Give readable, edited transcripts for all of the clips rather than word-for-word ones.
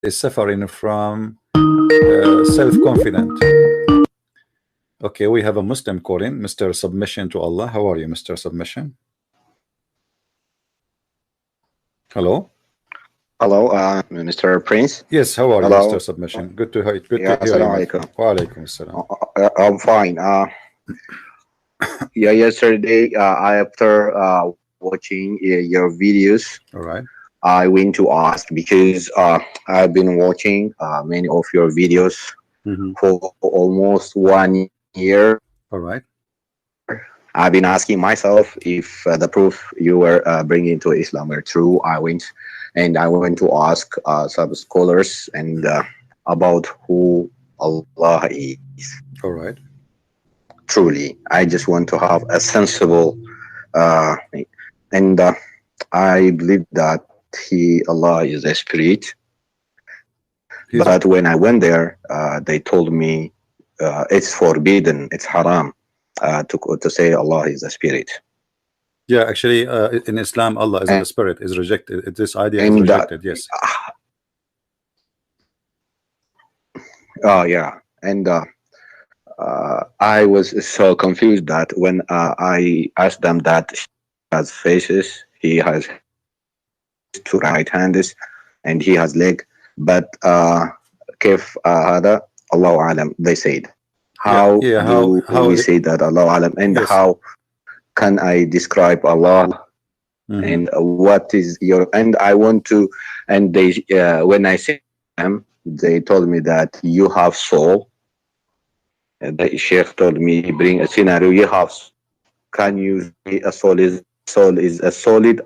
is suffering from self-confident. Okay, we have a Muslim calling, Mr. Submission to Allah. How are you, Mr. Submission? Hello. Hello, Mr. Prince. Yes, how are you, Hello. Mr. Submission? Good to hear. Good Yeah, to hear you. assalamu alaikum. Wa alaikum assalam. I'm fine. Yeah, yesterday after watching your videos, All right. I went to ask because I've been watching many of your videos for almost 1 year. All right. I've been asking myself if the proof you were bringing to Islam were true. I went to ask some scholars and about who Allah is. All right. Truly, I just want to have a sensible, and I believe that Allah is a spirit. But when I went there, they told me it's forbidden, it's haram to say Allah is a spirit. Yeah, actually, in Islam, Allah is a spirit, is rejected. This idea is rejected. Yes. Oh yeah, and I was so confused that when I asked them that he has faces, he has two right hands, and he has leg, but كيف هذا الله أعلم, they said. How do we say that Allah Alam, and how can I describe Allah, and what is your, and I want to, and they when I say them, they told me that you have soul. The Sheikh told me, bring a scenario, you have, can you say a soul is a solid,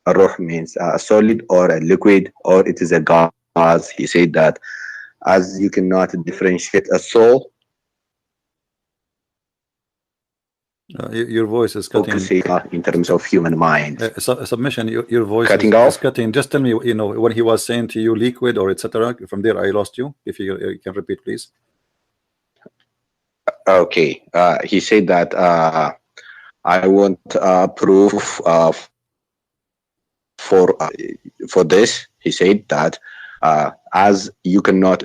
a ruh means a solid or a liquid, or it is a gas. He said that as you cannot differentiate a soul, your voice is cutting. In terms of human mind. Submission, your voice is cutting. Just tell me, when he was saying to you liquid or etc. From there, I lost you. If you can repeat, please. Okay. He said that I want proof for this. He said that as you cannot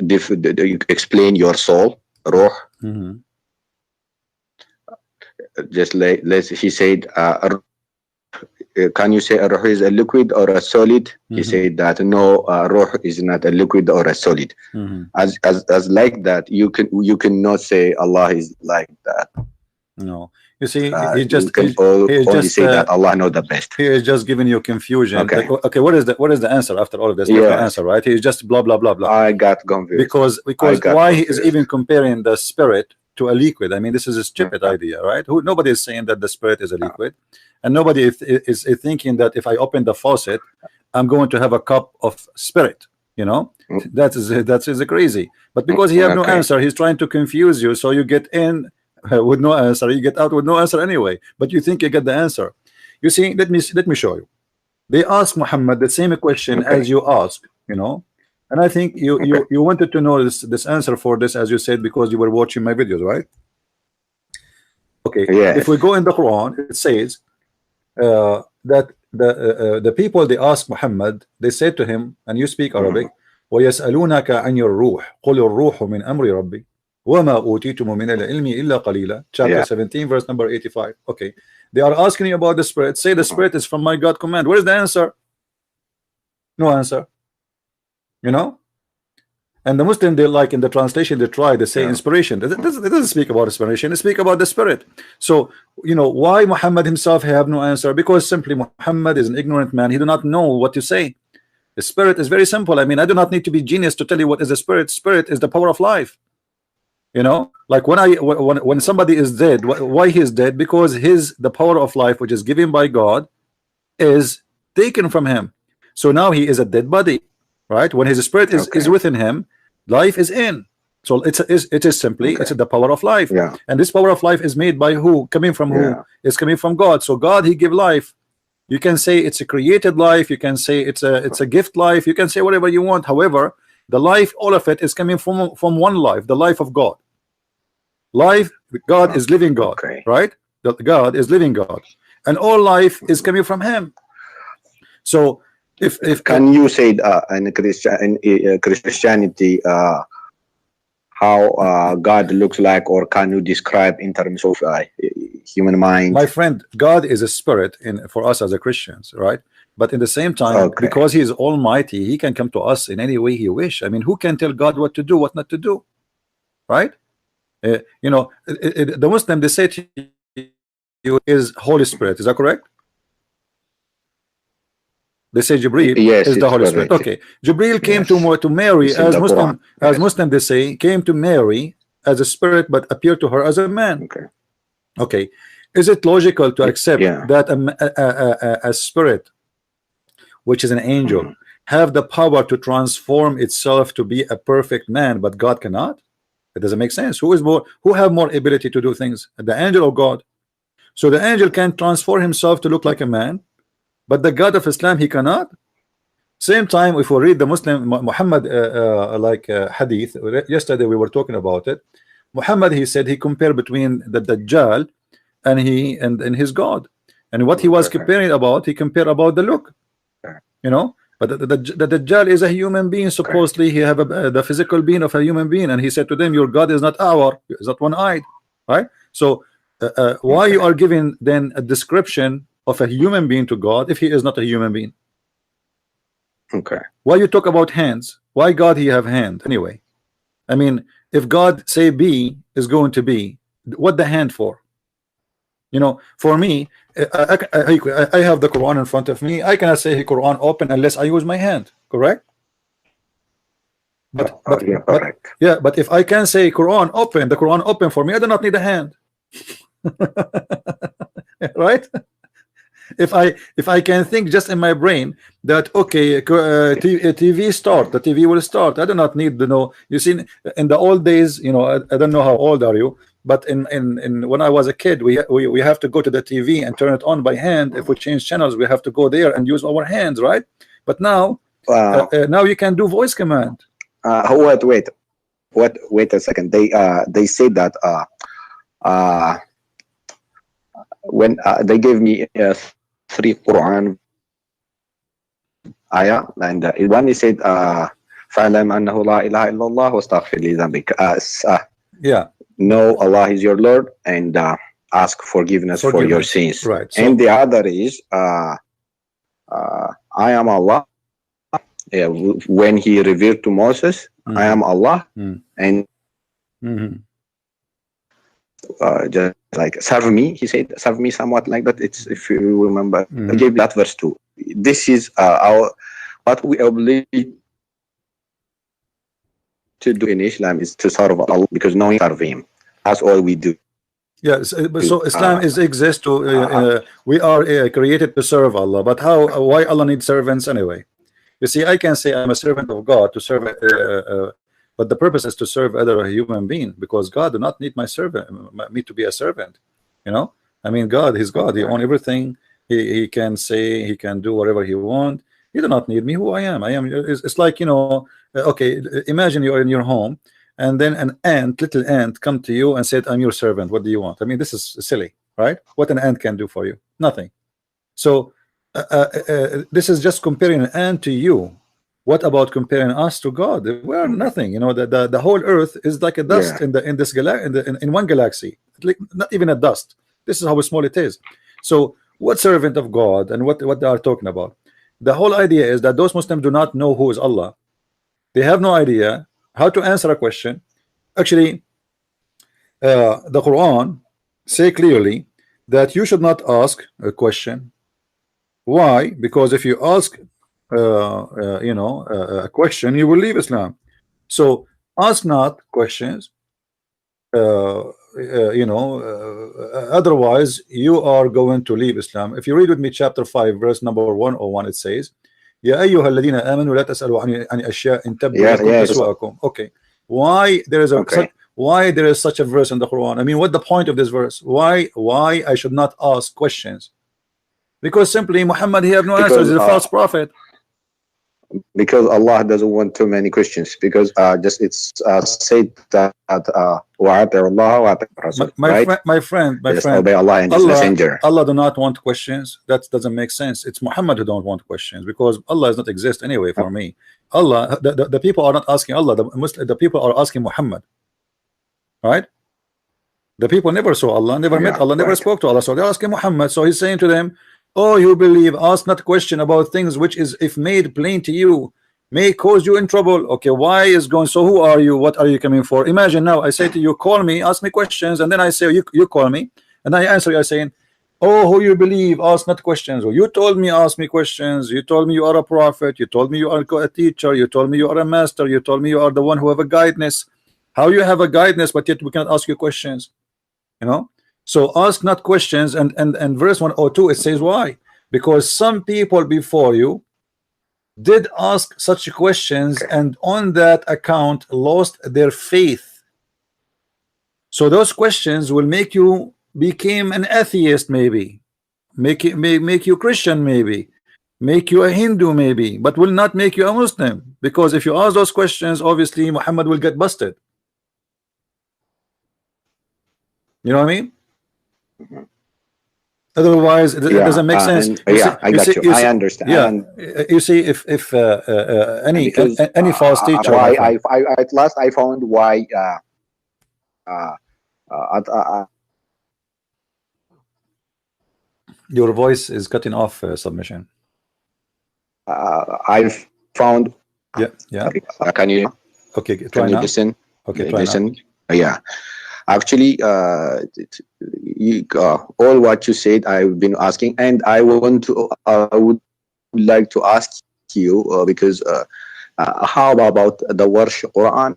explain your soul, ruh. Just like he said, can you say a ruh is a liquid or a solid? He said that no, ruh is not a liquid or a solid. As like that, you cannot say Allah is like that. No, you see, he just only say that Allah knows the best. He is just giving you confusion. Okay. Okay, what is the answer after all of this? There's no answer, right? He's just blah blah blah blah. I got confused because why he is even comparing the spirit to a liquid? I mean, this is a stupid idea, right? Nobody is saying that the spirit is a liquid, and nobody is thinking that if I open the faucet, I'm going to have a cup of spirit. That is crazy. But because he have no answer, he's trying to confuse you, so you get in with no answer, you get out with no answer anyway. But you think you get the answer. You see, let me show you. They asked Muhammad the same question as you ask, and I think you wanted to know this answer for this, as you said, because you were watching my videos, right? Okay. Yes. If we go in the Quran, it says that the people, they asked Muhammad, they said to him, and you speak Arabic, وَيَسْأَلُونَكَ عَنِ الرُّوحِ قُلِ الرُّوحُ مِنْ أَمْرِ رَبِّي وَمَا أُوتِيتُمُ مِنَ الْعِلْمِ إِلَّا قَلِيلًا. Chapter 17, verse number 85. Okay. They are asking you about the spirit. Say the spirit is from my God command. Where is the answer? No answer. And the Muslim, they like in the translation, they try, they say inspiration. It doesn't speak about inspiration, it speak about the spirit. So why Muhammad himself have no answer? Because simply Muhammad is an ignorant man. He do not know what to say. The spirit is very simple. I mean, I do not need to be genius to tell you what is the spirit. Spirit is the power of life. Like when somebody is dead, why he is dead? Because the power of life, which is given by God, is taken from him. So now he is a dead body. Right, when his spirit is within him, life is in. So it is simply it's the power of life, and this power of life is made by who? Coming from who? It's coming from God. So God, he give life. You can say it's a created life. You can say it's a gift life. You can say whatever you want. However, the life, all of it is coming from one life, the life of God. Life, God is living God, right? God is living God, and all life is coming from Him. So If Can you say in Christianity how God looks like, or can you describe in terms of human mind? my friend, God is a spirit for us as a Christians, right? But in the same time, Okay. because he is almighty, he can come to us in any way he wish. I mean, who can tell God what to do, what not to do, right? You know, the Muslim, they say to you is Holy Spirit. Is that correct? They say Jibreel Yes, is the it's Holy Spirit. correct. Okay, Jibreel came Yes. to Mary It's in as the Muslim, Quran. as Yes. Muslim they say, came to Mary as a spirit, but appeared to her as a man. Okay. Okay, is it logical to accept Yeah. that a spirit, which is an angel, Mhm. have the power to transform itself to be a perfect man, but God cannot? It doesn't make sense. Who have more ability to do things, the angel or God? So the angel can transform himself to look like a man, but the God of Islam, he cannot. Same time, if we read the Muslim Muhammad hadith, yesterday we were talking about it. Muhammad, he said he compared between the Dajjal and his God, and what he was Okay. comparing about, he compared about the look, you know. But the Dajjal is a human being. Supposedly, he have the physical being of a human being, and he said to them, "Your God is not is not one-eyed, right?" So, why you are giving then a description of a human being to God if he is not a human being? Okay. Why you talk about hands? Why God he have hand anyway? I mean, if God say be is going to be, what the hand for? You know, for me, I have the Quran in front of me. I cannot say Quran open unless I use my hand. Correct? But Yeah, correct. yeah, but if I can say Quran open, the Quran open for me, I do not need a hand. Right? If I can think just in my brain that okay, TV start, the TV will start. I do not need to know. You see, in the old days, you know, I don't know how old are you, but in when I was a kid, we have to go to the TV and turn it on by hand. If we change channels, we have to go there and use our hands, right? But now now you can do voice command. Wait a second. They say that when they gave me 3 Quran ayah, and one he said فَعْلَمْ أَنَّهُ لَا إِلَهَ إِلَّا اللَّهُ وَاسْتَغْفِرْ لِذَنبِكَ. Yeah. Know Allah is your Lord and ask forgiveness for your sins. Right. And the other is I am Allah. When he revealed to Moses, I am Allah, and just like serve me, he said, serve me, somewhat like that. It's, if you remember, I gave that verse too. This is what we obliged to do in Islam is to serve Allah, because no one serve him. That's all we do. Yes, so Islam exists to we are created to serve Allah, but why Allah needs servants anyway? You see, I can say I'm a servant of God to serve, but the purpose is to serve other human being, because God do not need me to be a servant. You know, I mean, God, He's God. He owns everything. He can say, He can do whatever He wants. He do not need me. Who I am. It's like, you know. Okay, imagine you are in your home, and then an little ant, come to you and said, "I'm your servant. What do you want?" I mean, this is silly, right? What an ant can do for you? Nothing. So this is just comparing an ant to you. What about comparing us to God? We're nothing. You know, the whole earth is like a dust in this in one galaxy. Like, not even a dust. This is how small it is. So what servant of God and what they are talking about? The whole idea is that those Muslims do not know who is Allah. They have no idea how to answer a question. Actually, the Quran say clearly that you should not ask a question. Why? Because if you ask a question, you will leave Islam. So ask not questions. Otherwise you are going to leave Islam. If you read with me chapter 5 verse number 101, it says, يا أيها الذين آمنوا لا تسألوا عن أشياء إن تبدو لكم تسؤكم. Okay, why there is such a verse in the Quran? I mean, what the point of this verse? Why I should not ask questions? Because simply Muhammad, he have no answers. He's a false prophet. because Allah doesn't want too many questions, because just it's said that وَأَطِيعُوا اللَّهَ وَأَطِيعُوا الرَّسُولَ, right? My friend, Just obey Allah and His messenger. Allah do not want questions. That doesn't make sense. It's Muhammad who don't want questions, because Allah does not exist anyway for me. Allah, the people are not asking Allah. The people are asking Muhammad, right? The people never saw Allah, never met Allah, never spoke to Allah, so they're asking Muhammad. So he's saying to them, oh, you believe, ask not question about things which is, if made plain to you, may cause you in trouble. Okay, why is going? So who are you? What are you coming for? Imagine now I say to you, call me, ask me questions, and then I say you call me, and I answer you. I saying, oh, who you believe, ask not questions. Or you told me ask me questions. You told me you are a prophet. You told me you are a teacher. You told me you are a master. You told me you are the one who have a guidance. How you have a guidance, but yet we cannot ask you questions? You know, so ask not questions, and verse 102 it says why? Because some people before you did ask such questions, and on that account lost their faith. So those questions will make you become an atheist, maybe make you Christian, maybe make you a Hindu, maybe, but will not make you a Muslim, because if you ask those questions, obviously Muhammad will get busted. You know what I mean? Otherwise, it doesn't make sense. I got you. I understand. Yeah, you see, if any false teacher. I at last I found why. Your voice is cutting off. Submission. I found. Yeah. Can you? Okay. Can you listen? Okay. Listen. Yeah. Actually, all what you said, I've been asking, and I would like to ask you because how about the Warsh Quran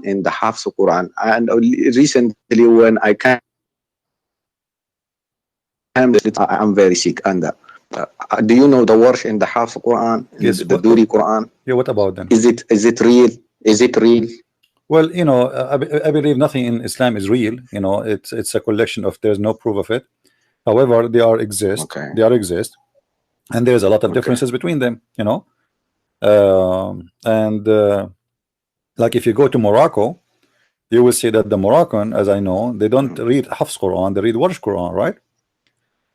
and the Hafs Quran? And recently, when I came, I'm very sick. And do you know the Warsh and the Hafs Quran? Yes. The Duri Quran. Yeah. What about them? Is it real? Is it real? Well, you know, I believe nothing in Islam is real. You know, it's a collection of, there's no proof of it. However, they are exist. Okay. They are exist, and there's a lot of differences between them. You know, like if you go to Morocco, you will see that the Moroccan, as I know, they don't read Hafs Quran, they read Warsh Quran, right?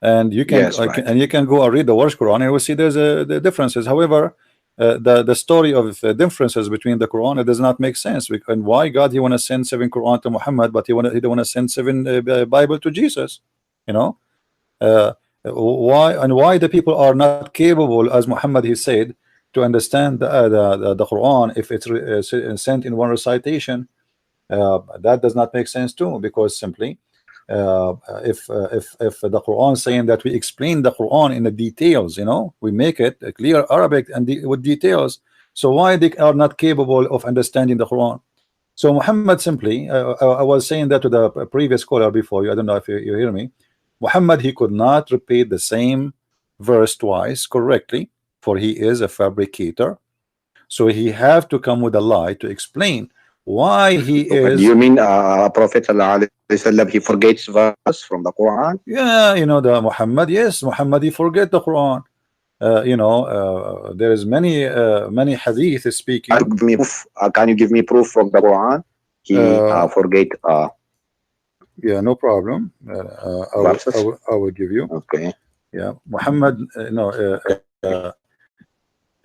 And you can and you can go and read the Warsh Quran, and you will see there's the differences. However, the story of differences between the Quran, it does not make sense. And why God he want to send 7 Quran to Muhammad, but he don't want to send 7 Bible to Jesus? You know, why the people are not capable, as Muhammad he said, to understand the Quran if it's sent in one recitation? That does not make sense too, because simply if the Quran saying that we explain the Quran in the details, you know, we make it a clear Arabic and with details, so why they are not capable of understanding the Quran? So Muhammad simply, I was saying that to the previous caller before you, I don't know if you hear me. Muhammad, he could not repeat the same verse twice correctly, for he is a fabricator, so he have to come with a lie to explain why he is. Do you mean Prophet he forgets verse from the Quran? Yeah, you know, the Muhammad, yes, Muhammad he forget the Quran. You know, there is many hadith speaking. Can you give me proof from the Quran? He forget. Yeah, no problem. I will give you. Okay. Yeah, Muhammad,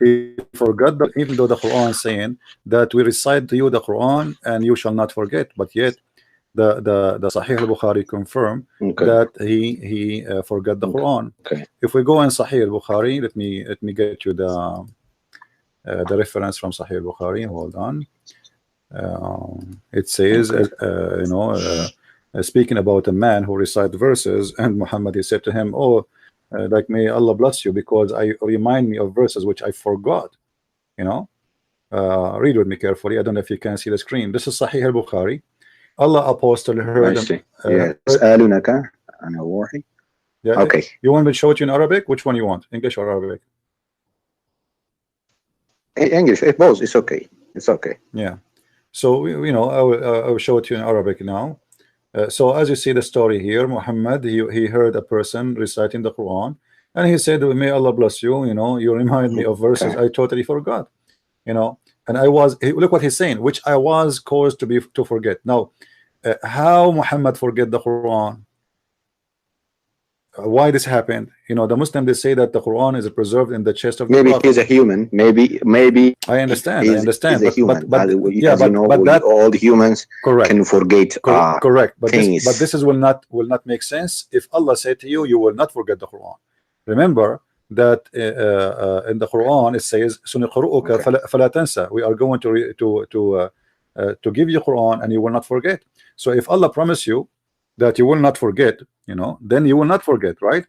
he forgot that, even though the Quran is saying that we recite to you the Quran and you shall not forget, but yet the Sahih al-Bukhari confirm that he forgot the Quran. If we go in Sahih al-Bukhari, let me get you the reference from Sahih al-Bukhari. Hold on. It says, speaking about a man who recited verses, and Muhammad he said to him, oh, like may Allah bless you, because I remind me of verses which I forgot. You know, read with me carefully. I don't know if you can see the screen. This is Sahih al-Bukhari. Allah apostle heard them. Yeah. Okay. You want me to show it you in Arabic? Which one you want? English or Arabic? English. Both. It's okay. It's okay. Yeah. So you know, I will show it to you in Arabic now. So as you see the story here, Muhammad he heard a person reciting the Quran, and he said, may Allah bless you, you know, you remind me of verses I totally forgot, you know. And I was, look what he's saying, which I was caused to forget. Now, how Muhammad forget the Quran? Why this happened? You know, the Muslim, they say that the Quran is preserved in the chest of the Maybe Prophet. he's a human. Maybe I understand. he's But, a human. but yeah, as you know, but that all the humans correct. can forget Correct. But things. this is will not make sense if Allah said to you, you will not forget the Quran. Remember that in the Quran it says, "Suniqru'uka fala tansa." We are going to give you Quran and you will not forget. So if Allah promised you that you will not forget, you know, then you will not forget, right?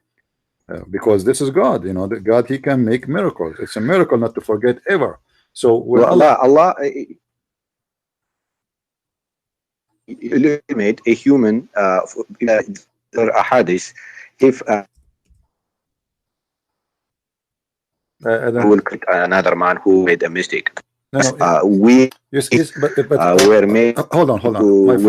Because this is God, you know, that God, He can make miracles. It's a miracle not to forget ever. So when Allah eliminate a human a hadith if who will correct another man who made a mistake. No, we yes, but were made. Hold on.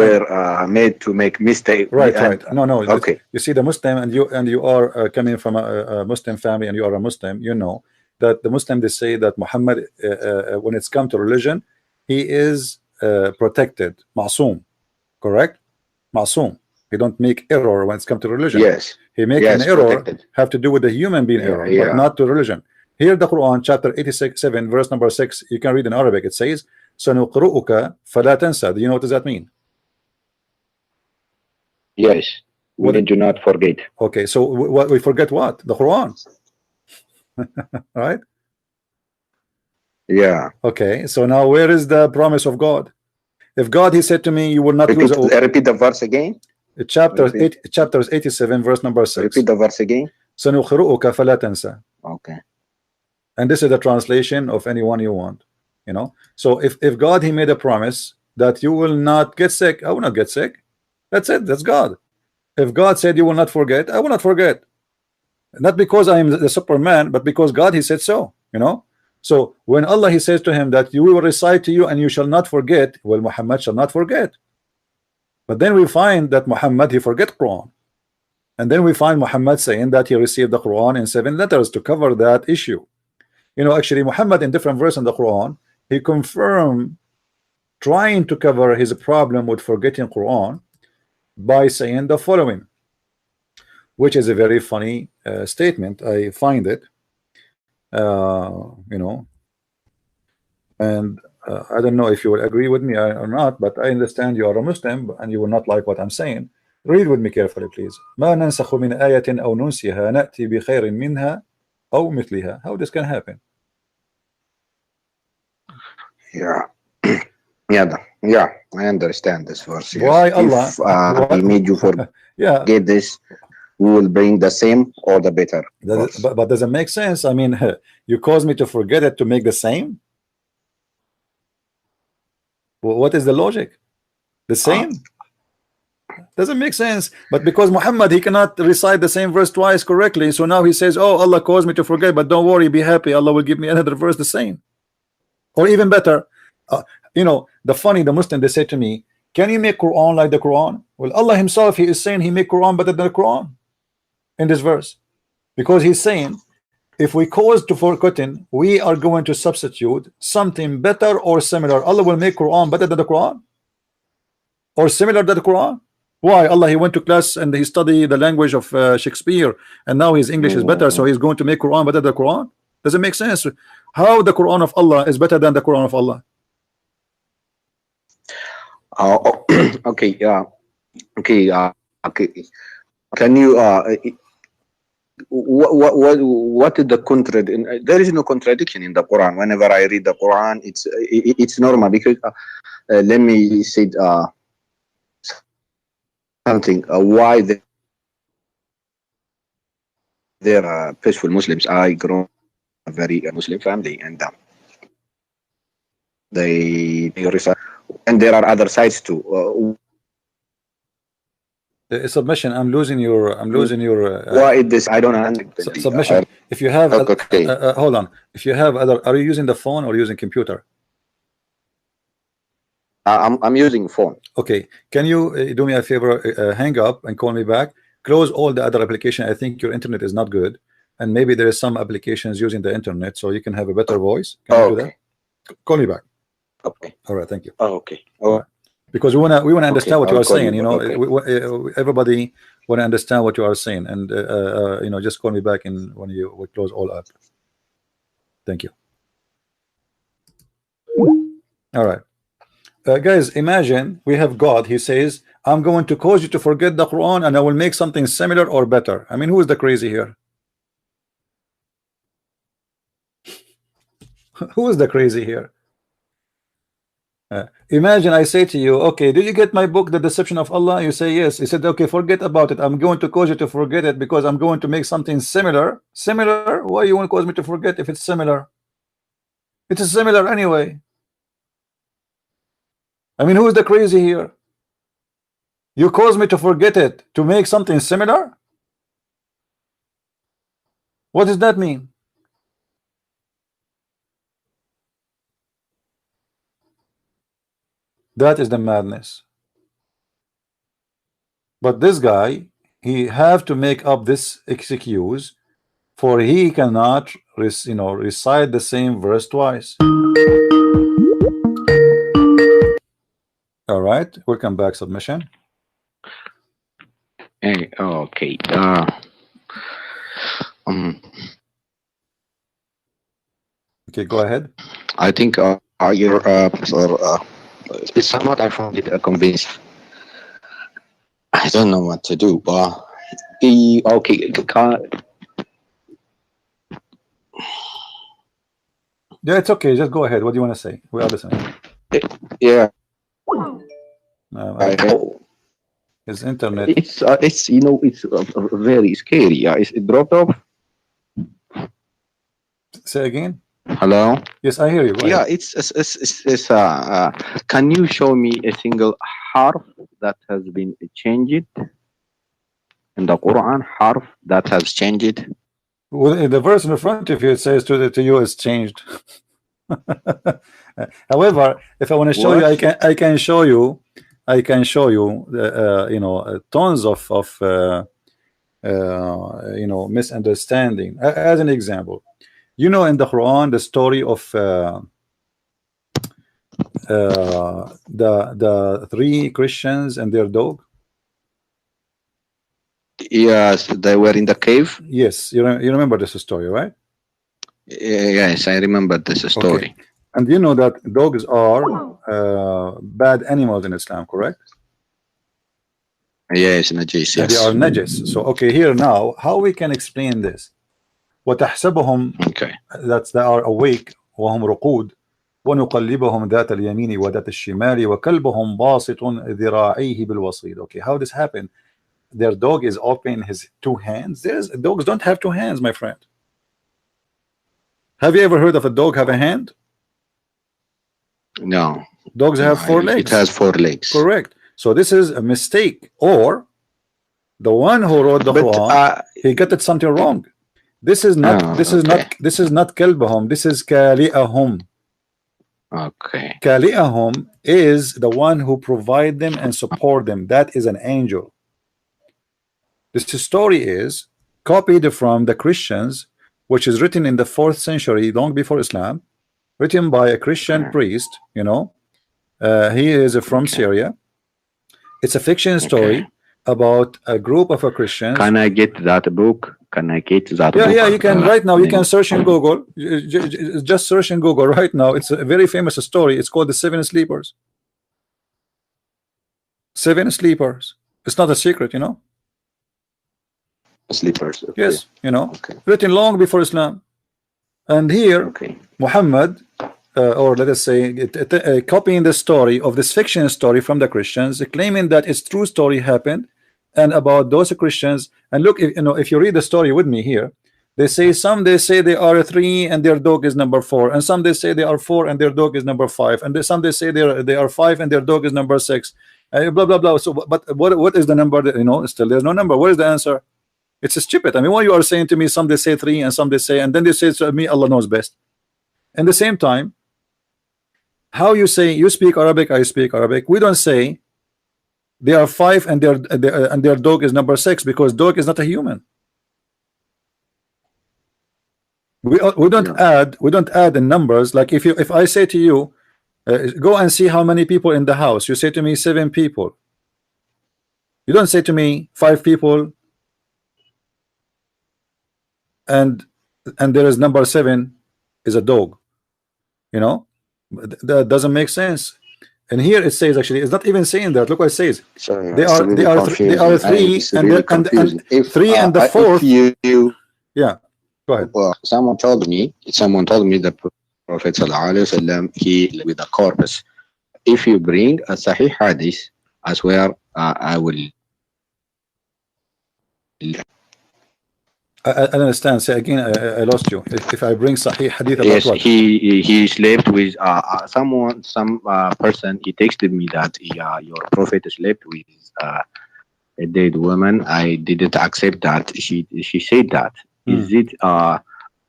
Were made to make mistake. Right. No. Okay. You see, the Muslim and you are coming from a Muslim family, and you are a Muslim. You know that the Muslim, they say that Muhammad, when it's come to religion, he is protected, ma'soom, correct? Ma'soom. He don't make error when it's come to religion. Yes. He make an error protected. have to do with the human being error, but not to religion. Here, the Quran, chapter 87, verse number 6, you can read in Arabic. It says, "Sanuqru'uka fala tansa." Do you know what does that mean? Yes. We do not forget. Okay, so we forget what? The Quran. Right? Yeah. Okay, so now where is the promise of God? If God, He said to me, you will not lose. Repeat the verse again. Chapters 87, verse number 6. Repeat the verse again. Sanuqru'uka fala tansa. Okay. And this is the translation of anyone you want, you know. So if God, He made a promise that you will not get sick, I will not get sick. That's it. That's God. If God said you will not forget, I will not forget. Not because I am the Superman, but because God, He said so, you know. So when Allah, He says to him that you will recite to you and you shall not forget, well, Muhammad shall not forget. But then we find that Muhammad, he forget Quran. And then we find Muhammad saying that he received the Quran in 7 letters to cover that issue. You know, actually, Muhammad in different verses in the Quran, he confirmed trying to cover his problem with forgetting Quran by saying the following, which is a very funny statement. I find it, you know, and I don't know if you will agree with me or not, but I understand you are a Muslim and you will not like what I'm saying. Read with me carefully, please. ما ننسخ من آية أو ننسها نأتي بخير منها أو مثلها. How this can happen? Yeah. Yeah, I understand this verse. Yes. Why Allah? If He made you forget this, we will bring the same or the better. But does it make sense? I mean, you caused me to forget it to make the same? What is the logic? The same? Doesn't make sense. But because Muhammad, he cannot recite the same verse twice correctly, so now he says, oh, Allah caused me to forget, but don't worry, be happy, Allah will give me another verse the same. Or even better, you know, the Muslim, they say to me, can you make Quran like the Quran? Well, Allah Himself, He is saying He make Quran better than the Quran in this verse, because He's saying if we cause to forgetting, we are going to substitute something better or similar. Allah will make Quran better than the Quran or similar to the Quran. Why? Allah, He went to class and he studied the language of Shakespeare, and now his English is better, so he's going to make Quran better than the Quran. Does it make sense? How the Quran of Allah is better than the Quran of Allah? Okay. Okay. Can you what is the contradiction? There is no contradiction in the Quran. Whenever I read the Quran, it's normal, because let me say something. Why they're peaceful Muslims. I grew up in a very Muslim family, and they recite, and there are other sides too. Submission. I'm losing your. Why is this? I don't understand. Submission. If you have, okay. Hold on. If you have other, are you using the phone or using computer? I'm using phone. Okay. Can you do me a favor? Hang up and call me back. Close all the other application. I think your internet is not good. and maybe there is some applications using the internet, so you can have a better voice. Can you do that? Call me back. Okay. All right, thank you. Oh, okay. Oh, because we wanna understand what you I'll are call saying. you You know, back. everybody wanna understand what you are saying, and you know, just call me back in when we close all up. Thank you. All right, guys. Imagine we have God. He says, "I'm going to cause you to forget the Quran, and I will make something similar or better." I mean, who is the crazy here? Who is the crazy here? Imagine I say to you, okay, did you get my book, The Deception of Allah? You say yes. He said, okay, forget about it. I'm going to cause you to forget it because I'm going to make something similar. Similar? Why you want to cause me to forget if it's similar? It is similar anyway. I mean, who is the crazy here? You cause me to forget it to make something similar? What does that mean? That is the madness. But this guy, he have to make up this excuse, for he cannot recite the same verse twice. All right, welcome back. Submission. Hey, okay. Okay, go ahead. I think your somewhat I found it convinced. I don't know what to do. Okay. Yeah, it's okay. Just go ahead. What do you want to say? We are listening. Yeah. His internet. It's you know it's very scary. Yeah, it dropped off. Say again. Hello. Yes, I hear you. Go Yeah, ahead. it's can you show me a single harf that has been changed in the Quran? Harf that has changed. Well, the verse in the front of you, it says to you is changed. However, if I want to show you, I can show you. I can show you tons of misunderstanding. As an example, in the Quran, the story of the three Christians and their dog. Yes, they were in the cave. Yes, you remember this story, right? Yes, I remember this story. Okay. And you know that dogs are bad animals in Islam, correct? Yes, najis. Yes, they are najis. So okay, here now, how we can explain this? وتحسبهم, okay, that they are awake, وهم رقود, ونقلبهم ذات اليمين وذات الشمال وكلبهم باسط ذراعيه بالوصيد. Okay, how this happened? Their dog is opening his two hands. Dogs don't have two hands, my friend. Have you ever heard of a dog have a hand? No. Dogs have four legs. It has 4 legs. Correct. So this is a mistake, or the one who wrote the Quran, he got it something wrong. This is not. This is not kalbahum. This is kali'ahum. Okay. Kali'ahum is the one who provide them and support them. That is an angel. This story is copied from the Christians, which is written in the 4th century, long before Islam, written by a Christian priest. He is from Syria. It's a fiction story about a group of Christians. Can I get that book? Can I get that book? Yeah, you can right now. You can search in Google. Just search in Google right now. It's a very famous story. It's called The 7 Sleepers. 7 Sleepers. It's not a secret, Sleepers. Okay. Yes, written long before Islam. And here, Muhammad, or let us say, copying the story of this fiction story from the Christians, claiming that its true story happened, and about those Christians. And look, if you read the story with me here, they say they say they are 3 and their dog is number 4, and some they say they are 4 and their dog is number 5, and some they say they are 5 and their dog is number 6. Blah blah blah. So, but what is the number? Still there's no number. What is the answer? It's stupid. I mean, what you are saying to me, some they say 3 and some they say, and then they say to me, Allah knows best. At the same time, how you say you speak Arabic, I speak Arabic. We don't say they are 5 and their dog is number 6, because dog is not a human. We don't add in numbers. Like if I say to you, go and see how many people in the house, you say to me 7 people. You don't say to me 5 people and there is number 7 is a dog. You know, that doesn't make sense. And here it says, actually it's not even saying that. Look what it says. Sorry, They are 3 and 3 and the 4th. Yeah, go ahead. Well, someone told me the Prophet ﷺ, he with the corpus. If you bring a Sahih Hadith, I swear I will. I understand. Say again. I lost you. If I bring Sahih Hadith about Yes, what? he slept with some person. He texted me that your Prophet slept with a dead woman. I didn't accept that. She said that. Is it?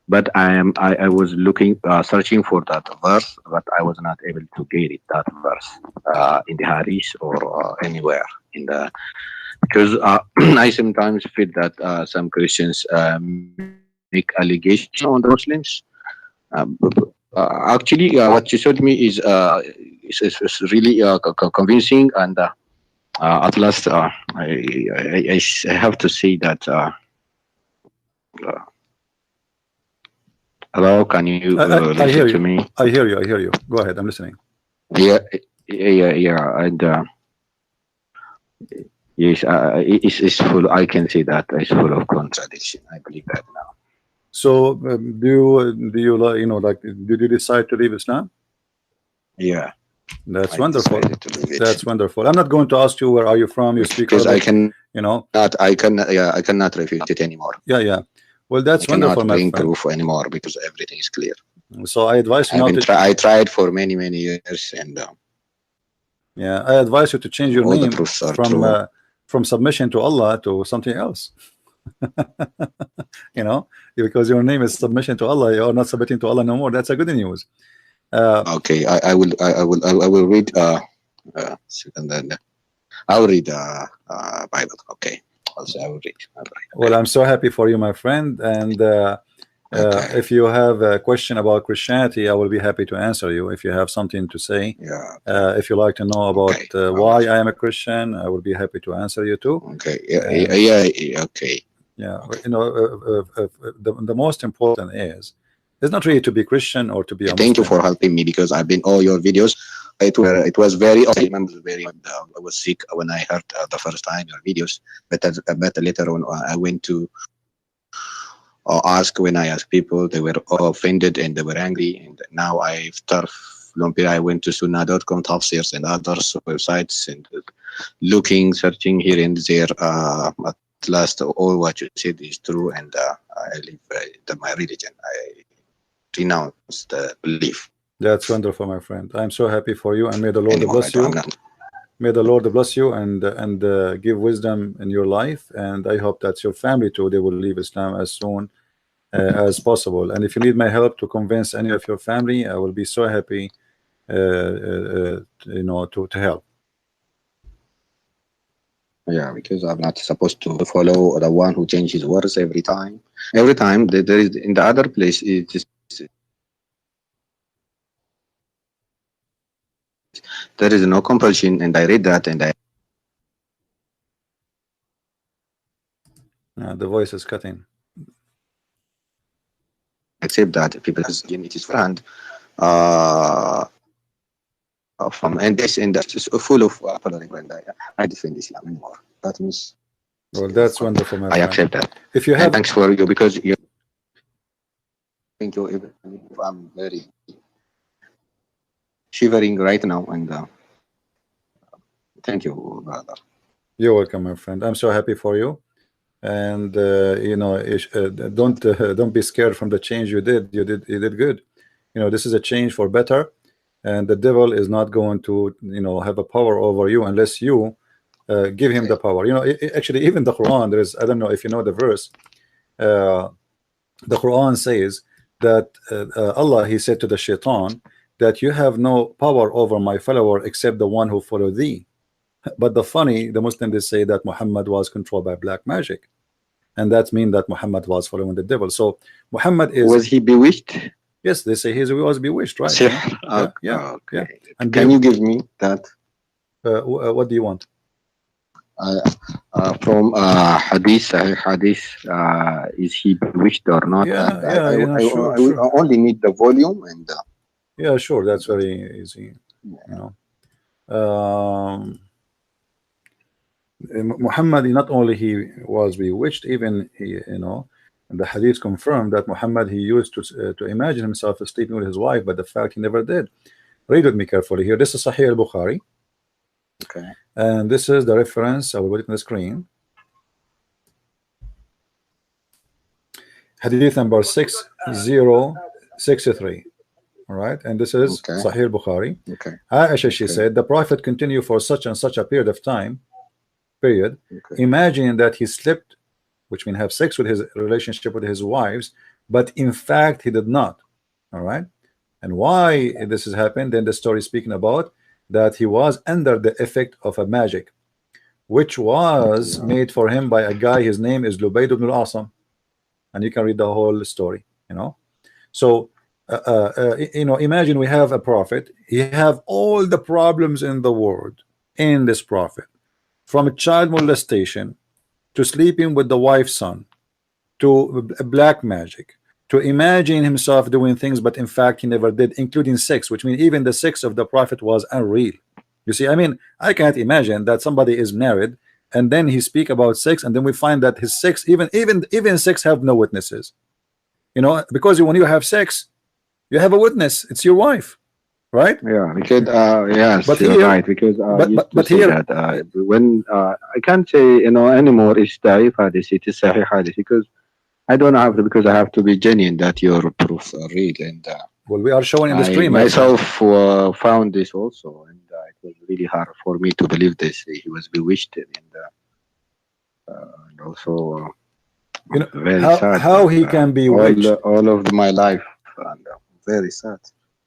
But I was looking, searching for that verse, but I was not able to get it. That verse in the Hadith or anywhere in the, because I sometimes feel that some Christians make allegations on the Muslims. Actually, what you showed me is really convincing, and at last I have to say that. Hello, can you I hear listen you. to me? I hear you. Go ahead. I'm listening. Yeah, and yes, it's full. I can see that it's full of contradiction. I believe that now. So do you like did you decide to leave Islam? Yeah, That's I wonderful. decided to leave it. That's wonderful. I'm not going to ask you where are you from. You speak Because Arabic, I can I cannot refute it anymore. Yeah. Well, that's I cannot wonderful, my bring friend. proof anymore because everything is clear. So I advise you not to. I tried for many years, and Yeah, I advise you to change your all the name proofs are true. from submission to Allah to something else. Because your name is submission to Allah, you are not submitting to Allah no more. That's a good news. Okay, I will read. I'll read Bible. Okay, also I will read. Well, I'm so happy for you, my friend. And if you have a question about Christianity, I will be happy to answer you. If you have something to say, if you like to know about why I am a Christian, I will be happy to answer you too. Okay. Yeah. Okay. Yeah. The most important is it's not really to be Christian or to be a Thank you Muslim. for helping me, because I've been all your videos. It was very. I remember I was sick when I heard the first time your videos, but later on I went to ask. When I asked people, they were offended and they were angry. And now after long period, I went to Sunnah.com, Tafsirs, and other websites, and searching here and there. At last, all what you said is true, and I live my religion. I renounce the belief. That's wonderful, my friend. I'm so happy for you, and may the Lord bless you. May the Lord bless you and give wisdom in your life. And I hope that your family too, they will leave Islam as soon as possible. And if you need my help to convince any of your family, I will be so happy, to help. Yeah, because I'm not supposed to follow the one who changes words every time. Every time there is in the other place, it just there is no compulsion, and I read that, and I. The voice is cutting. Accept that people it is friend from and this is full of following, and I defend Islam anymore. That means. Well, that's wonderful, my friend. I accept that. If you have, and thanks for you, because you. Thank you. Even if I'm very shivering right now, and thank you, brother. You're welcome, my friend. I'm so happy for you. And don't be scared from the change you did. You did good. This is a change for better, and the devil is not going to have a power over you unless you give him the power. Actually, even the Quran, there is, I don't know if you know the verse, the Quran says that Allah, he said to the shaitan that you have no power over my follower except the one who follow thee. But the Muslims, they say that Muhammad was controlled by black magic. and that means that Muhammad was following the devil. So Muhammad is, Was he bewitched? yes, they say he was bewitched, right? Sihr. Yeah. Okay. And Can you give me that? what do you want? From hadith, Sahih hadith, is he bewitched or not? Yeah, And yeah, sure, I will only need the volume and. Yeah, sure, that's very easy. You know, Muhammad, not only he was bewitched, even he, the hadith confirmed that Muhammad, he used to imagine himself sleeping with his wife, but the fact he never did. Read with me carefully here. This is Sahih al-Bukhari. Okay. And this is the reference. I will put it on the screen. Hadith number 6063. All right, and this is Sahih al-Bukhari. Okay. Aisha, she said, the Prophet continued for such and such a period of time, imagining that he slept, which means have sex with his relationship with his wives, but in fact he did not. All right, and why this has happened? Then the story is speaking about that he was under the effect of a magic, which was made for him by a guy. His name is Lubayd ibn al-Asam, and you can read the whole story. So imagine we have a prophet. He have all the problems in the world in this prophet, from child molestation to sleeping with the wife's son, to black magic, to imagine himself doing things, but in fact he never did, including sex, which means even the sex of the prophet was unreal. You see, I mean, I can't imagine that somebody is married and then he speak about sex, and then we find that his sex, even sex, have no witnesses. Because when you have sex, you have a witness. It's your wife, right? Yeah, because yes, but you're here, right. Because but here, that, when I can't say anymore, it's Da'if hadith, it is Sahih hadith, because I don't have to, because I have to be genuine that your proofs are real. And well, we are showing in the screen. I myself found this also, and it was really hard for me to believe this. He was bewitched, and also very sad. How he can be all of my life, and very sad.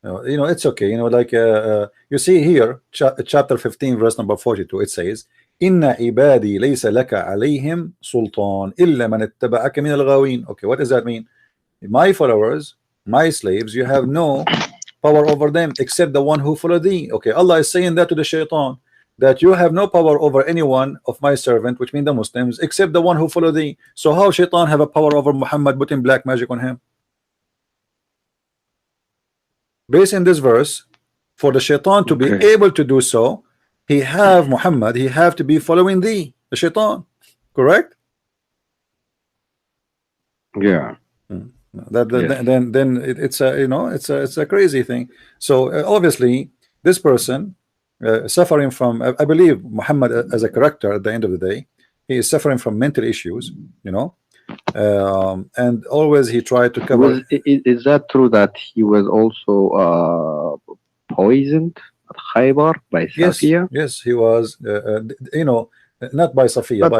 It's okay. You see here, chapter 15, verse number 42. It says, "Inna ibadi laysa laka alayhim sultan illa man ittaba'aka min al-ghawin." Okay, what does that mean? My followers, my slaves, you have no power over them except the one who follow thee. Okay, Allah is saying that to the shaitan, that you have no power over anyone of my servant, which means the Muslims, except the one who follow thee. So how shaitan have a power over Muhammad, putting black magic on him? Based in this verse, for the shaitan to be able to do so, he have Muhammad, he have to be following thee, the shaitan, correct? Yeah. Then it's a crazy thing. So obviously this person suffering from, I believe Muhammad as a character, at the end of the day, he is suffering from mental issues, and always he tried to cover. Is that true that he was also poisoned at Khaybar by Safiya? Yes, he was. Not by Safiya,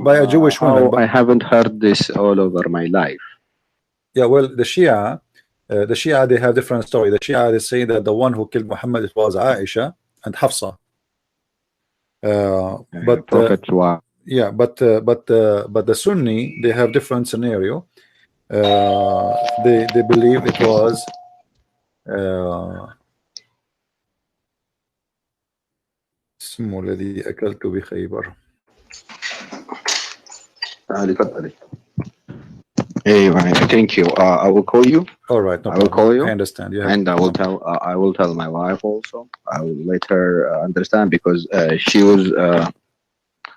by a Jewish woman. I haven't heard this all over my life. Yeah, well, the Shia, they have different story. The Shia, they say that the one who killed Muhammad, it was Aisha and Hafsa. But the Sunni, they have different scenario. They believe it was اسمه الذي أكلت بخيبر. Hey, thank you. I will call you. All right, no I will call you. I understand. And I will tell. I will tell my wife also. I will let her understand, because she was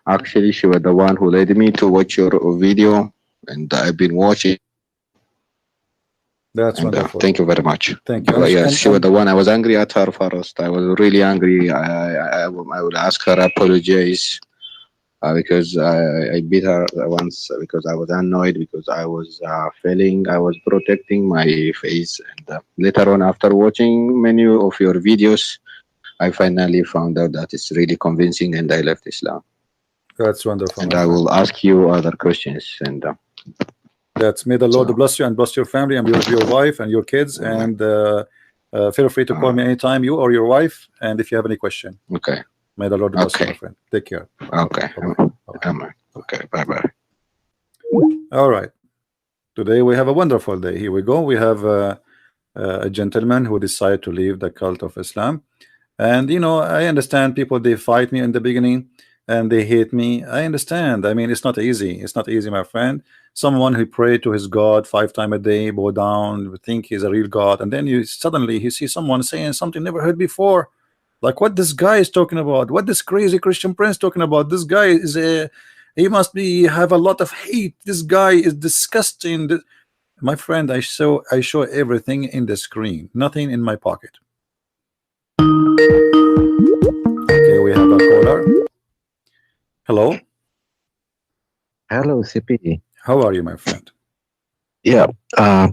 actually she was the one who led me to watch your video, and I've been watching. That's wonderful. Thank you very much. Thank you. Yes, she was the one. I was angry at her first. I was really angry. I would ask her apologize. Because I beat her once, because I was annoyed, because I was feeling I was protecting my face. And later on, after watching many of your videos, I finally found out that it's really convincing, and I left Islam. That's wonderful. And I will ask you other questions. And that's, may the Lord bless you and bless your family and your wife and your kids. And feel free to call me anytime, you or your wife, and if you have any question. Okay. May the Lord bless you, my friend. Take care. Okay. Bye-bye. Okay. Bye-bye. All right. Today we have a wonderful day. Here we go. We have a gentleman who decided to leave the cult of Islam. And you know, I understand people, they fight me in the beginning and they hate me. I understand. I mean, it's not easy. It's not easy, my friend. Someone who prayed to his God 5 times a day, bow down, think he's a real God, and then you suddenly you see someone saying something never heard before. Like what this guy is talking about, what this crazy Christian Prince talking about. This guy is he must be have a lot of hate. This guy is disgusting. My friend, I show everything in the screen, nothing in my pocket. Okay, we have a caller. Hello. Hello, CP. How are you, my friend? Yeah, a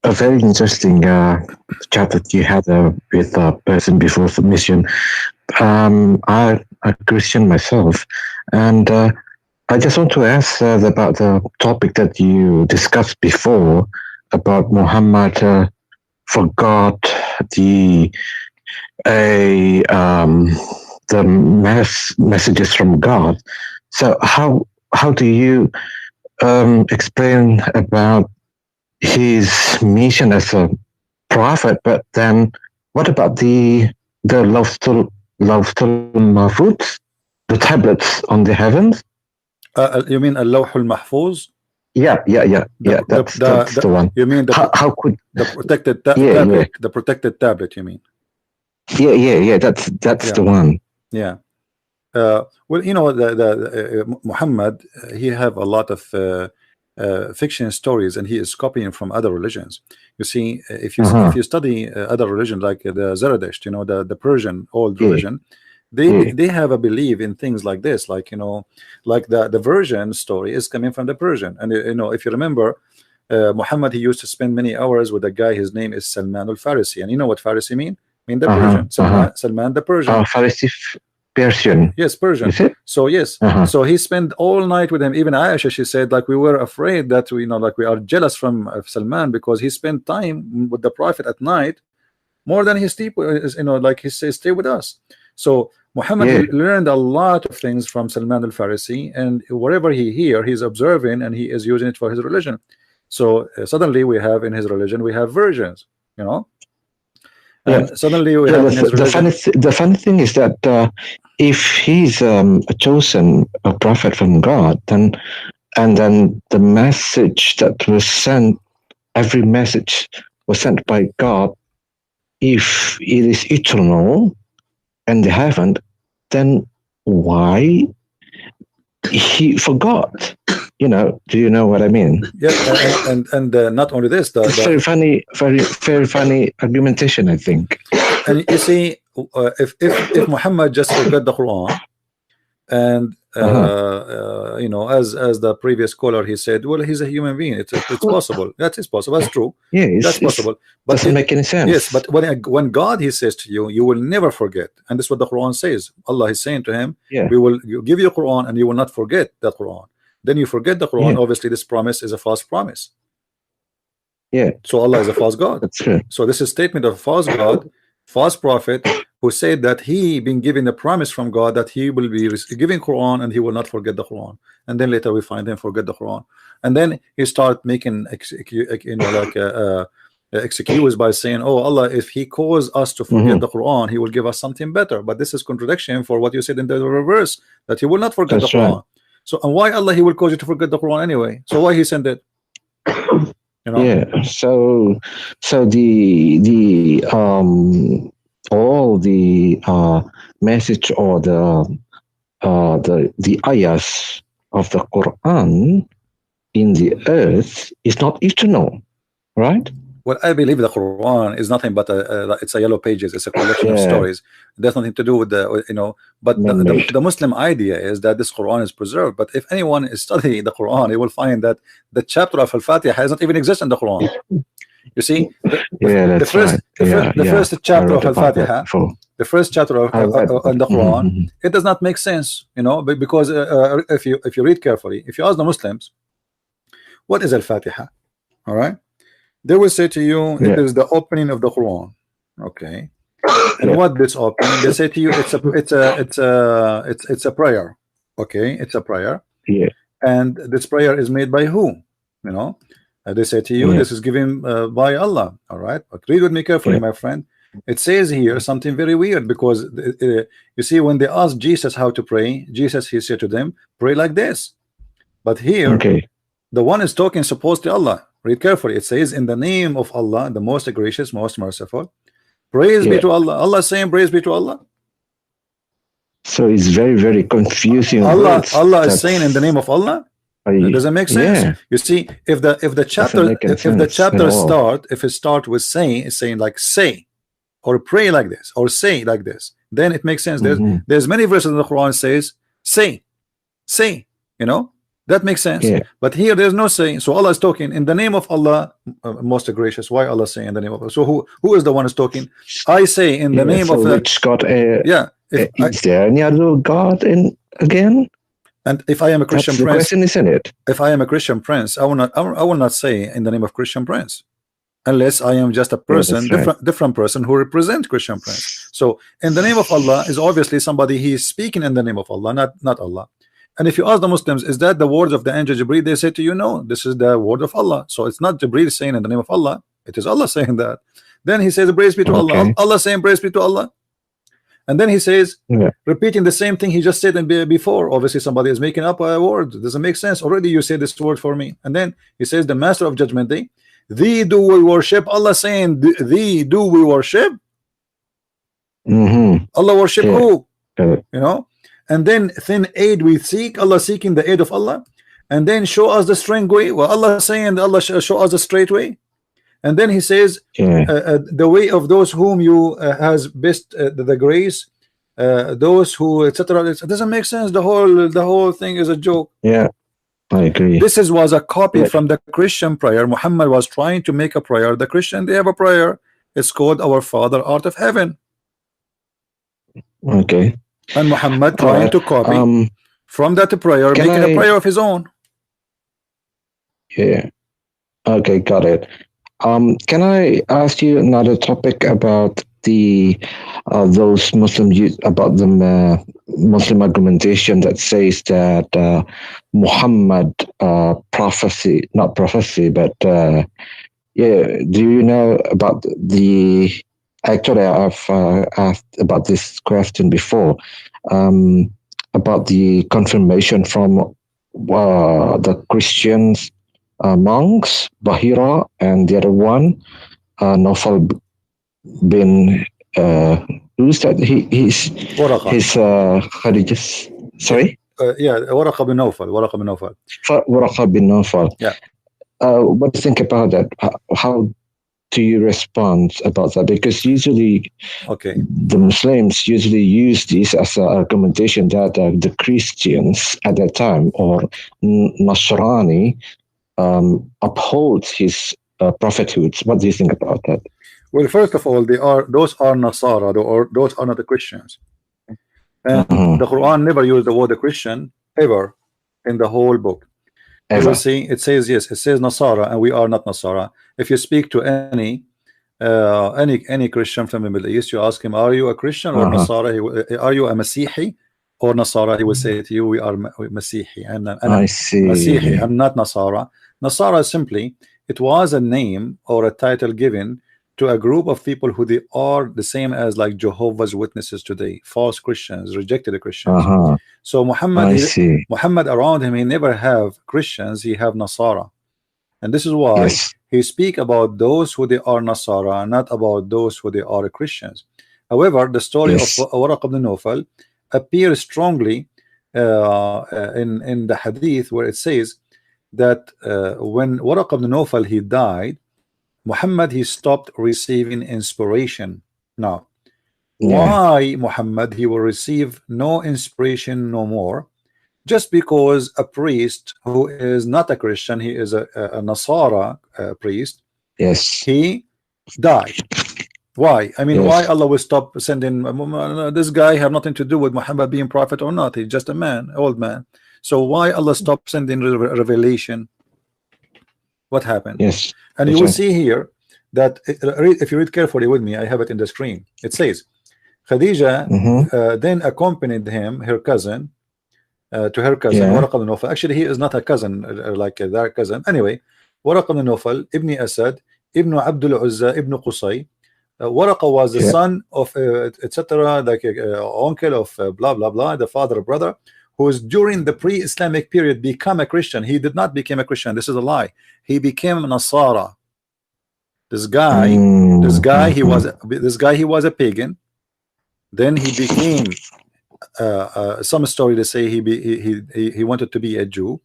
very interesting chat that you had with a person before submission. I'm a Christian myself, and I just want to ask about the topic that you discussed before about Muhammad forgot the messages from God. So how do you explain about his mission as a prophet? But then what about the Lawful Mahfuz, the tablets on the heavens? You mean Al-Lawh al-Mahfuz? Yeah. That's the one. You mean how could the protected tablet? Yeah. The protected tablet, you mean? Yeah. That's the one. Yeah. Well, you know, the Muhammad, he have a lot of fiction stories, and he is copying from other religions. You see, if you study other religions like the Zoroastrian, you know, the Persian old religion, they have a belief in things like this, like, you know, like the version story is coming from the Persian. And you know, if you remember, Muhammad, he used to spend many hours with a guy, his name is Salman al-Farisi, and you know what Farisi mean the Persian. Salman the Persian. Farisi Persian. Yes, Persian. Is it? So yes, so he spent all night with him. Even Aisha, she said, like, we were afraid that we, you know, like we are jealous from Salman because he spent time with the Prophet at night more than he sleep, you know, like he says, stay with us. So Muhammad learned a lot of things from Salman al-Farisi, and whatever he hear, he's observing and he is using it for his religion. So suddenly we have in his religion, we have versions, you know. And suddenly we have in his religion. The funny thing is that if he's a chosen prophet from God, then the message that was sent, every message was sent by God. If it is eternal and they haven't, then why he forgot? You know, do you know what I mean? Yeah, and not only this, it's very funny argumentation, I think. And you see, if Muhammad just forgot the Quran, and you know, as the previous caller, he said, well, he's a human being. It's possible. That is possible. That's true. Yeah, that's possible. But doesn't make any sense. Yes, but when God, he says to you, you will never forget, and this is what the Quran says. Allah is saying to him, we will give you Quran, and you will not forget the Quran. Then you forget the Quran. Obviously, this promise is a false promise. Yeah. So Allah is a false God. That's true. So this is a statement of a false God, false prophet, who said that he been given a promise from God that he will be giving Quran and he will not forget the Quran. And then later we find him forget the Quran. And then he start making, you know, like excuse by saying, oh, Allah, if he calls us to forget the Quran, he will give us something better. But this is contradiction for what you said in the reverse, that he will not forget the Quran. Right. So, and why Allah, he will cause you to forget the Quran anyway? So why he sent it? You know? Yeah. So the all the message or the ayahs of the Quran in the earth is not eternal, right? Well, I believe the Quran is nothing but it's a yellow pages. It's a collection of stories. There's nothing to do with the, you know. But the Muslim idea is that this Quran is preserved. But if anyone is studying the Quran, he will find that the chapter of Al-Fatiha has not even exist in the Quran. You see, the first chapter of Al-Fatiha, the first chapter of the Quran, it does not make sense, you know, because if you read carefully, if you ask the Muslims, what is Al-Fatiha? All right. They will say to you, it is the opening of the Quran. Okay. And what this opening? They say to you, it's a prayer. Okay, it's a prayer. Yeah. And this prayer is made by who? You know, they say to you, Yeah. this is given by Allah. All right, but read with me carefully, Yeah. my friend. It says here something very weird, because you see, when they asked Jesus how to pray, Jesus, he said to them, pray like this. But here, Okay. the one is talking supposed to Allah. Read carefully. It says, in the name of Allah, the most gracious, most merciful. Praise be Yeah. to Allah. Allah saying praise be to Allah. So it's very, very confusing. Allah words. Allah is That's- saying in the name of Allah. It doesn't make sense. Yeah. You see, if the chapter make any if the sense chapter at all. start with saying like say, or pray like this, or say like this, then it makes sense. Mhm. There's many verses in the Quran says say, you know, that makes sense. Yeah. But here there's no saying. So Allah is talking in the name of Allah, most gracious. Why Allah saying in the name of Allah? So who is the one who's talking? I say in the Yeah, name so of which God? yeah. Is there any other God in again? And if I am a Christian That's the prince, question, isn't it? if I am a Christian prince, I will not say in the name of Christian prince, unless I am just a person, that's right. different person who represent Christian prince. So in the name of Allah is obviously somebody he is speaking in the name of Allah, not Allah. And if you ask the Muslims, is that the words of the angel Jibreel? They say to you, no, this is the word of Allah. So it's not Jibreel saying in the name of Allah, it is Allah saying that. Then he says praise be to Allah. Okay. Allah saying praise be to Allah. And then he says, Yeah. repeating the same thing he just said before. Obviously, somebody is making up a word. It doesn't make sense. Already you say this word for me. And then he says, the master of judgment day, thee do we worship. Allah saying, thee do we worship. Mm-hmm. Allah worship Yeah. who? Correct. You know? And then aid we seek. Allah seeking the aid of Allah. And then show us the straight way. Well, Allah saying, Allah show us the straight way. And then he says, Yeah. the way of those whom you has best the grace, those who etc. It doesn't make sense. The whole thing is a joke. Yeah. I agree. This was a copy Yeah. from the Christian prayer. Muhammad was trying to make a prayer. The Christian, they have a prayer. It's called Our Father art of heaven. Okay. And Muhammad trying Alright. to copy from that prayer, Can making a I- prayer of his own. Yeah. Okay, got it. Can I ask you another topic about the those Muslim about the Muslim argumentation that says that Muhammad prophecy, not prophecy, but yeah. Do you know about the? Actually, I've asked about this question before, about the confirmation from the Christians. Monks, Bahira, and the other one, Nawfal bin, who's that? He's Waraqa. Khadija's, sorry? Yeah, Waraqa bin Nawfal. Waraqa bin Nawfal. Waraqa bin Nawfal. Yeah. What do you think about that? How do you respond about that? Because usually Okay. the Muslims usually use this as an argumentation that the Christians at that time, or Nasrani, upholds his prophethood. What do you think about that? Well, first of all, those are Nasara, or those are not the Christians. And Mhm. the Quran never used the word Christian ever in the whole book. You Ever. will see it says, yes, it says Nasara, and we are not Nasara. If you speak to any Christian from the Middle East, you ask him, are you a Christian or Nasara? Are you a Masihi or Nasara? He will say to you, we are Masihi. And I see. Masihi, I'm not Nasara. Nasara simply, it was a name or a title given to a group of people who they are the same as like Jehovah's Witnesses today, false Christians, rejected Christians. So I see. Muhammad around him, he never have Christians, he have Nasara. And this is why Yes. he speak about those who they are Nasara, not about those who they are Christians. However, the story Yes. of Waraq ibn Nawfal appears strongly in the hadith, where it says that when Waraq ibn Nawfal he died, Muhammad he stopped receiving inspiration. Now, why Muhammad he will receive no inspiration no more? Just because a priest who is not a Christian, he is a Nasara priest, Yes. he died. Why? I mean, Yes. why Allah will stop sending this guy? Have nothing to do with Muhammad being prophet or not. He's just a man, old man. So why Allah stop sending revelation? What happened? Yes. And you will see here that if you read carefully with me, I have it in the screen. It says Khadija then accompanied him, her cousin, to her cousin, Yeah. Waraq ibn Nawfal. Actually, he is not a cousin, like their cousin. Anyway, Waraq ibn Nawfal, Ibn Asad, Ibn Abdul Uzza, Ibn Qusay. Waraqa was the Yeah. son of etc., like uncle of blah blah blah, the father or brother, who is during the pre-Islamic period become a Christian. He did not become a Christian. This is a lie. He became Nasara. This guy, he was a pagan. Then he became some story to say he wanted to be a Jew,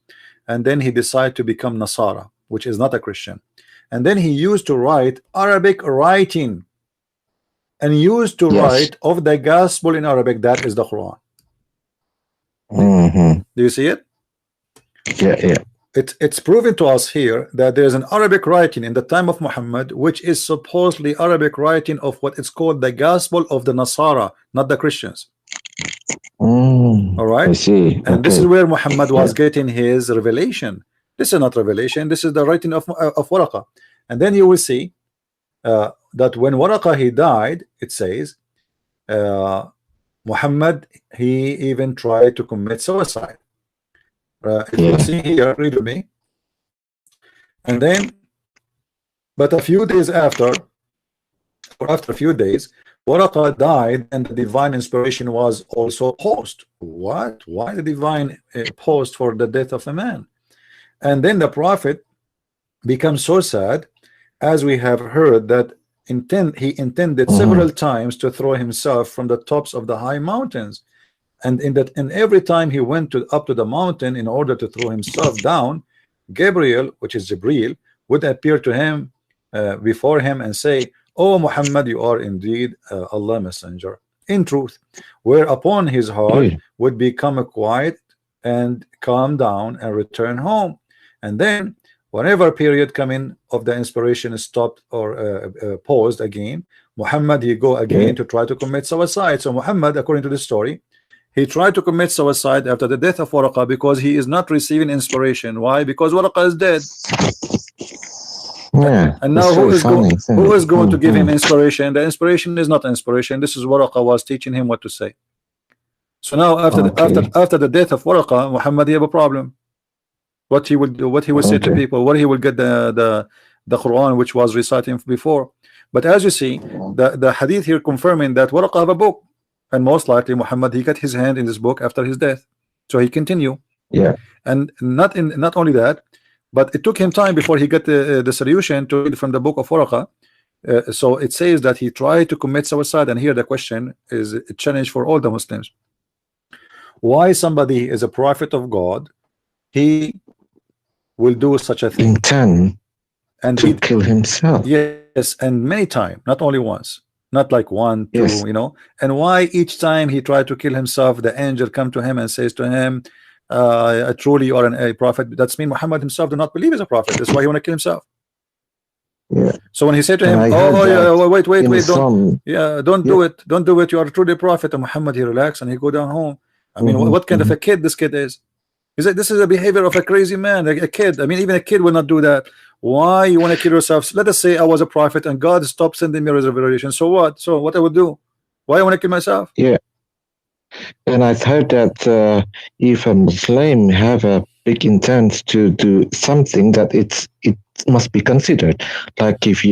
and then he decided to become Nasara, which is not a Christian. And then he used to write Arabic writing, and used to write of the gospel in Arabic. That is the Quran. Do you see it? Yeah. It's proven to us here that there's an Arabic writing in the time of Muhammad, which is supposedly Arabic writing of what is called the gospel of the Nasara, not the Christians. All right. I see. And this is where Muhammad was getting his revelation. This is not revelation. This is the writing of Waraqa. And then you will see that when Waraqa he died, it says Muhammad, he even tried to commit suicide. If you see here, read with me. And then, but a few days after, or after a few days, Waraqa died, and the divine inspiration was also paused. What? Why the divine paused for the death of the man? And then the prophet becomes so sad, as we have heard, that he intended several times to throw himself from the tops of the high mountains. And every time he went up to the mountain in order to throw himself down, Gabriel, which is Jibreel, would appear to him before him and say, "Oh Muhammad, you are indeed Allah messenger in truth," whereupon his heart would become quiet and calm down and return home. And then whenever period coming of the inspiration is stopped or paused again, Muhammad he go again to try to commit suicide. So Muhammad, according to the story, he tried to commit suicide after the death of Waraqa because he is not receiving inspiration. Why? Because Waraqa is dead. Yeah. And now who is going to give him inspiration? The inspiration is not inspiration. This is Waraqa was teaching him what to say. So now after the death of Waraqa, Muhammad he have a problem. What he will do, what he will say to people, what he will get the Quran which was reciting before. But as you see, the hadith here confirming that Waraqa have a book. And most likely Muhammad he got his hand in this book after his death, so he continue. And not only that, but it took him time before he got the solution to read from the book of Waraqa. So it says that he tried to commit suicide, and here the question is a challenge for all the Muslims. Why somebody is a prophet of God, he will do such a thing, intend and to kill himself? Yes, and many times, not only once. Not like one, two, you know. And why each time he tried to kill himself, the angel come to him and says to him, truly you are a prophet. That's mean Muhammad himself do not believe he's a prophet. That's why he want to kill himself. So when he said to him, don't do it, you are truly a prophet, and Muhammad he relaxed and he go down home. I mean, what kind of a kid this kid is? He said this is a behavior of a crazy man, a kid. I mean, even a kid will not do that. Why you want to kill yourself? Let us say I was a prophet and God stopped sending me revelation. So what? So what I would do? Why I want to kill myself? And I've heard that if a Muslim have a big intent to do something, that it must be considered. Like if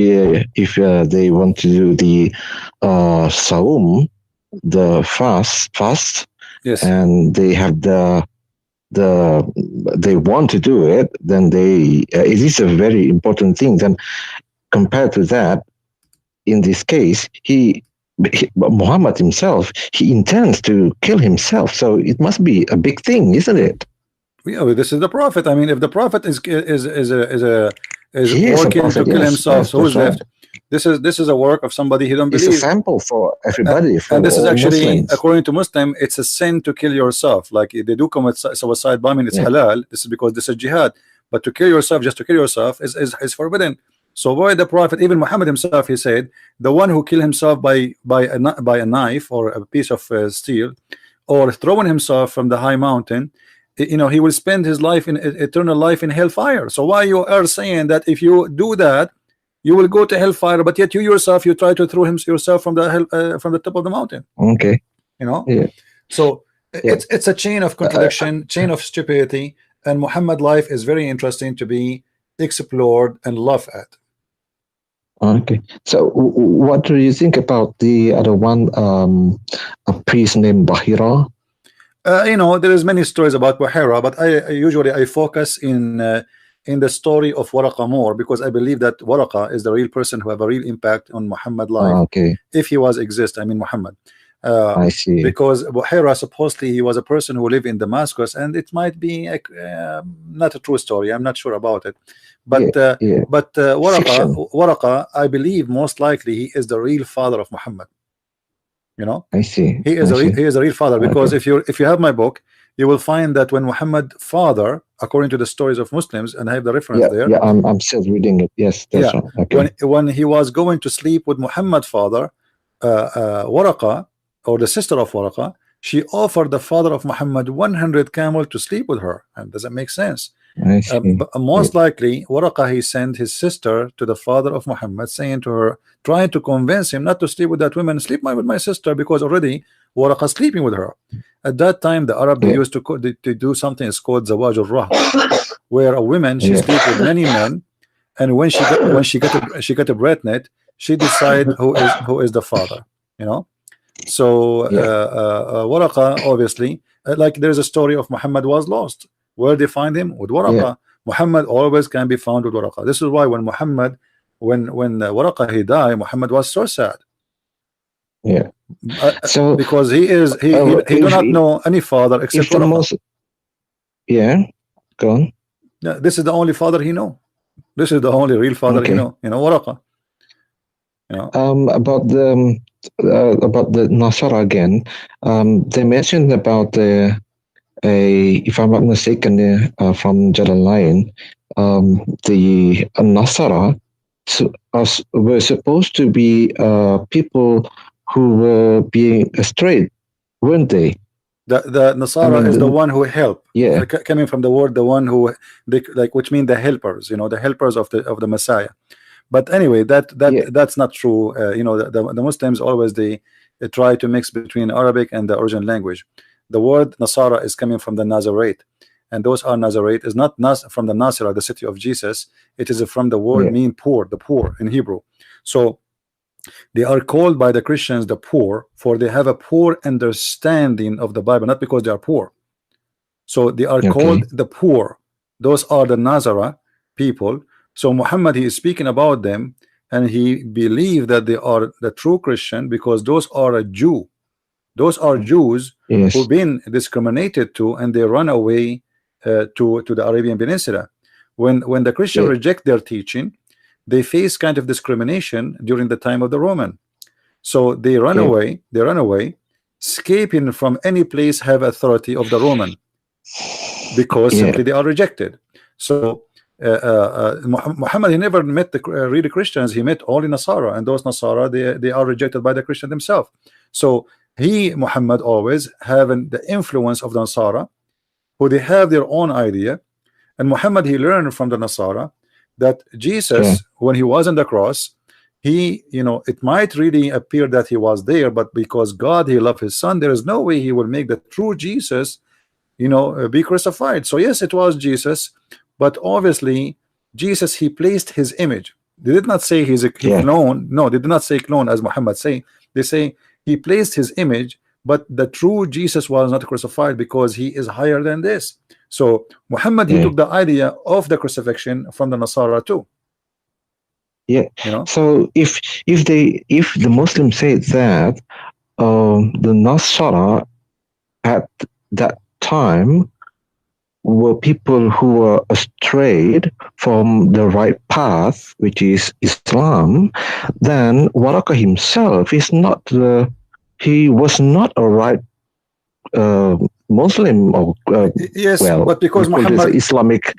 they want to do the Saum, the fast, and they have they want to do it, then it is a very important thing. Then compared to that, in this case, Muhammad himself, he intends to kill himself, so it must be a big thing, isn't it? Yeah, this is the prophet. I mean, if the prophet is working to kill himself, so who's left? This is a work of somebody he don't believe. It's a sample for everybody. And this is actually Muslims. According to Muslim, it's a sin to kill yourself. Like if they do commit suicide bombing, it's halal. This is because this is jihad. But to kill yourself, just to kill yourself, is forbidden. So why the prophet, even Muhammad himself, he said, the one who kill himself by a knife or a piece of steel, or throwing himself from the high mountain, you know, he will spend his life in eternal life in hellfire. So why you are saying that if you do that, you will go to hellfire, but yet you yourself, you try to throw yourself from the top of the mountain. Okay. You know. So It's a chain of contradiction, chain of stupidity, and Muhammad life is very interesting to be explored and laughed at. Okay, so what do you think about the other one, a priest named Bahira? You know, there is many stories about Bahira, but I usually focus in the story of Waraqa more, because I believe that Waraqa is the real person who have a real impact on Muhammad life. Okay, If he was exist, I mean Muhammad. I see. Because Bahira supposedly he was a person who lived in Damascus, and it might be not a true story. I'm not sure about it, but Waraqa, I believe most likely he is the real father of Muhammad. You know, I see. He is a real father, because if you have my book, you will find that when Muhammad father, according to the stories of Muslims, and I have the reference there. Yeah, I'm still reading it. Yes, that's right. Okay. When he was going to sleep with Muhammad father, Waraqa, or the sister of Waraqa, she offered the father of Muhammad 100 camel to sleep with her. And does that make sense? I see. But most likely Waraqa, he sent his sister to the father of Muhammad, saying to her, trying to convince him not to sleep with that woman, sleep with my sister, because already Waraqa sleeping with her. At that time the Arab, they used to do something, it's called Zawaj al-Raht, where a woman, she sleep with many men, and when she got a pregnant, she decide who is the father, you know. So Waraqa, obviously, like there's a story of Muhammad was lost. Where they find him? With Waraqa. Muhammad always can be found with Waraqa. This is why when Muhammad, when Waraqa he died, Muhammad was so sad. Yeah. So because he do not know any father except Waraqa. Go on. Yeah, this is the only father he know. This is the only real father he know. You know, Waraqa. You know. About the Nasara again. They mentioned about if I'm not mistaken, from Jalalain, the Nasara were supposed to be people who were being straight, weren't they? The Nasara is the one who help. Yeah, coming from the word, the one who which mean the helpers. You know, the helpers of the Messiah. But anyway, that's not true. You know, the Muslims always they try to mix between Arabic and the original language. The word Nasara is coming from the Nazarite, and those are Nazarite is not from the Nasira, the city of Jesus. It is from the word mean poor, the poor in Hebrew. So they are called by the Christians the poor, for they have a poor understanding of the Bible, not because they are poor. So they are called the poor. Those are the Nazara people. So Muhammad, he is speaking about them, and he believed that they are the true Christian, because those are a Jew. Those are Jews who've been discriminated to, and they run away to the Arabian Peninsula. When the Christians reject their teaching, they face kind of discrimination during the time of the Roman. So they run away. They run away, escaping from any place have authority of the Roman, because simply they are rejected. So Muhammad, he never met the really Christians. He met only Nasara, and those Nasara, they are rejected by the Christian themselves. So Muhammad always having the influence of the Nasara, who they have their own idea. And Muhammad, he learned from the Nasara that Jesus, when he was on the cross, he, you know, it might really appear that he was there, but because God, he loved his son, there is no way he will make the true Jesus, you know, be crucified. So yes, it was Jesus, but obviously Jesus, he placed his image. They did not say he's a clone. No, they did not say clone as Muhammad say. They say he placed his image, but the true Jesus was not crucified, because he is higher than this. So Muhammad, he took the idea of the crucifixion from the Nasara too. Yeah. You know? So if the Muslims say that the Nasara at that time were people who were strayed from the right path, which is Islam, then Waraqa himself is not he was not a right Muslim, or but because Muhammad Islamic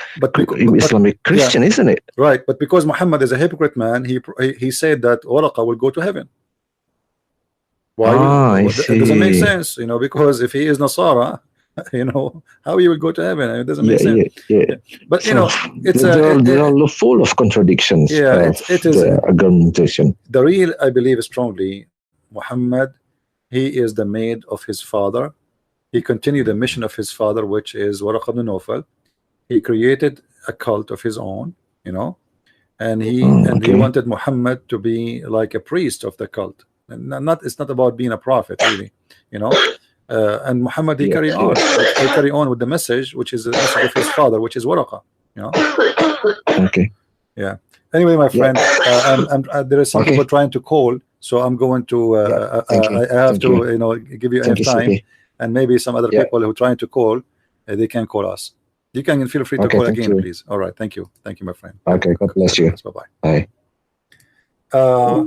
Christian, isn't it? Right, but because Muhammad is a hypocrite man, he said that Waraqa will go to heaven. Why? It doesn't make sense, you know, because if he is Nasara, you know, how he will go to heaven? It doesn't make sense. But so, you know, it's they're full of contradictions. It is the argumentation. The real, I believe strongly, Muhammad, he is the maid of his father. he continued the mission of his father, which is Waraq ibn Nawfal. He created a cult of his own, you know, and he wanted Muhammad to be like a priest of the cult. And it's not about being a prophet, really, you know. And Muhammad, he carried on with the message, which is the message of his father, which is Waraqa, you know. Okay. Yeah. Anyway, my friend, there is some people trying to call, so I'm going to. I have to, you know, give you enough time, and maybe some other people who are trying to call, they can call us. You can feel free to call again, please. All right. Thank you. Thank you, my friend. Okay. God bless you. Bye bye. Bye.